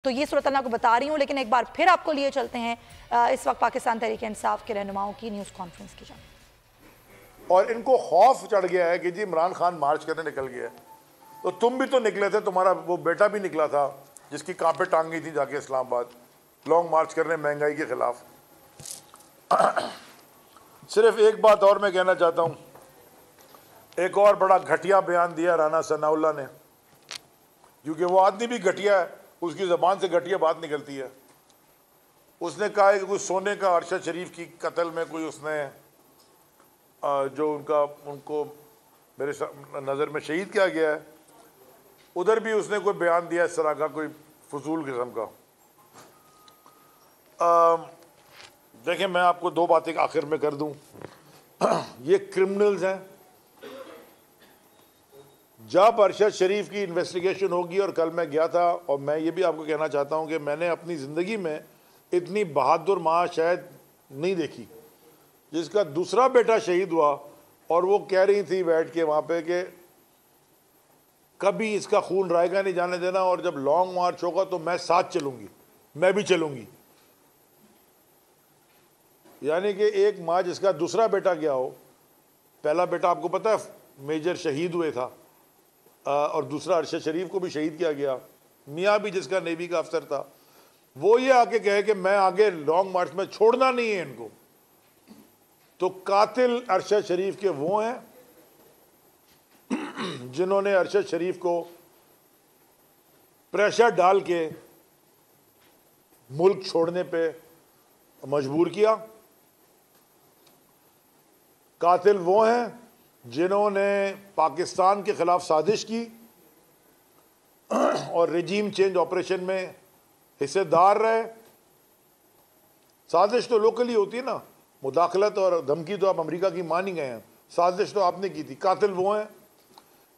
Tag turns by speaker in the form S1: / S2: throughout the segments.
S1: तो ये सूरत आपको बता रही हूँ, लेकिन एक बार फिर आपको लिए चलते हैं इस वक्त पाकिस्तान तहरीक इंसाफ के रहनुमाओं की न्यूज़ कॉन्फ्रेंस की जानिब।
S2: और इनको खौफ चढ़ गया है कि जी इमरान खान मार्च करने निकल गया है, तो तुम भी तो निकले थे, तुम्हारा वो बेटा भी निकला था जिसकी कांपे टांग गई थी जाके इस्लामाबाद लॉन्ग मार्च करने महंगाई के खिलाफ। सिर्फ एक बात और मैं कहना चाहता हूँ, एक और बड़ा घटिया बयान दिया राना सनाउल्लाह ने, क्योंकि वो आदमी भी घटिया है, उसकी ज़बान से घटिया बात निकलती है। उसने कहा है कि कोई सोने का अरशद शरीफ की कत्ल में कोई उसने जो उनको मेरे नज़र में शहीद किया गया है, उधर भी उसने कोई बयान दिया इस तरह का, कोई फजूल किस्म का। देखें, मैं आपको दो बातें आखिर में कर दूं। ये क्रिमिनल्स हैं। जब अरशद शरीफ की इन्वेस्टिगेशन होगी, और कल मैं गया था, और मैं ये भी आपको कहना चाहता हूँ कि मैंने अपनी ज़िंदगी में इतनी बहादुर माँ शायद नहीं देखी, जिसका दूसरा बेटा शहीद हुआ और वो कह रही थी बैठ के वहाँ पे कि कभी इसका खून रायगा नहीं जाने देना, और जब लॉन्ग मार्च होगा तो मैं साथ चलूँगी, मैं भी चलूँगी। यानी कि एक माँ जिसका दूसरा बेटा गया हो, पहला बेटा आपको पता है मेजर शहीद हुए था, और दूसरा अरशद शरीफ को भी शहीद किया गया, मियाँ भी जिसका नेवी का अफसर था, वो ये आके कहे कि मैं आगे लॉन्ग मार्च में छोड़ना नहीं है इनको। तो कातिल अरशद शरीफ के वो हैं जिन्होंने अरशद शरीफ को प्रेशर डाल के मुल्क छोड़ने पे मजबूर किया। कातिल वो हैं जिन्होंने पाकिस्तान के खिलाफ साजिश की और रजीम चेंज ऑपरेशन में हिस्सेदार रहे। साजिश तो लोकली होती है ना, मुदाखलत और धमकी तो आप अमेरिका की मान ही गए हैं, साजिश तो आपने की थी। कातिल वो हैं,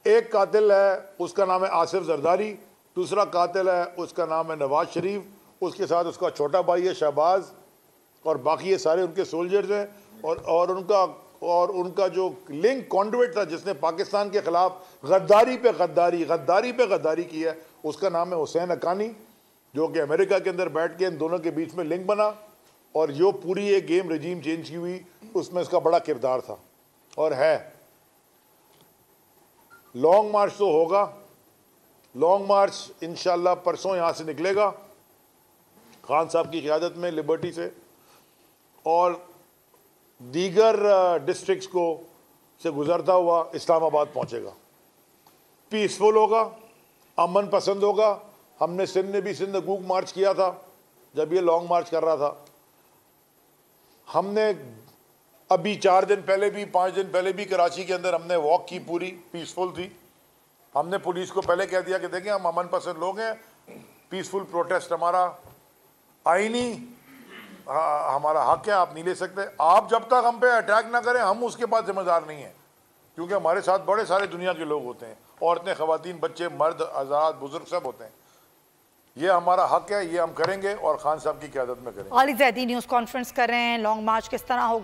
S2: एक कातिल है उसका नाम है आसिफ जरदारी, दूसरा कातिल है उसका नाम है नवाज शरीफ, उसके साथ उसका छोटा भाई है शहबाज, और बाकी ये सारे उनके सोल्जर्स हैं। और उनका जो लिंक कॉन्डुइट था जिसने पाकिस्तान के खिलाफ गद्दारी पे गद्दारी की है, उसका नाम है हुसैन हक्कानी, जो कि अमेरिका के अंदर बैठ के इन दोनों के बीच में लिंक बना, और जो पूरी एक गेम रजीम चेंज की हुई उसमें इसका बड़ा किरदार था और है। लॉन्ग मार्च तो होगा, लॉन्ग मार्च इंशाल्लाह परसों यहाँ से निकलेगा खान साहब की क़यादत में लिबर्टी से, और दीगर डिस्ट्रिक्ट्स को से गुजरता हुआ इस्लामाबाद पहुँचेगा। पीसफुल होगा, अमन पसंद होगा। हमने सिंध ने भी सिंध हकूक मार्च किया था जब ये लॉन्ग मार्च कर रहा था। हमने अभी 4 दिन पहले भी 5 दिन पहले भी कराची के अंदर हमने वॉक की, पूरी पीसफुल थी। हमने पुलिस को पहले कह दिया कि देखें हम अमन पसंद लोग हैं, पीसफुल प्रोटेस्ट हमारा आईनी हमारा हक है, आप नहीं ले सकते। आप जब तक हम पे अटैक ना करें हम उसके बाद जिम्मेदार नहीं हैं, क्योंकि हमारे साथ बड़े सारे दुनिया के लोग होते हैं, औरतें, ख़वातीन, बच्चे, मर्द, आज़ाद, बुजुर्ग सब होते हैं। ये हमारा हक है, ये हम करेंगे और खान साहब की क़यादत में करेंगे।
S1: आली ज़ैदी न्यूज़ कॉन्फ्रेंस कर रहे हैं, लॉन्ग मार्च किस तरह होगा।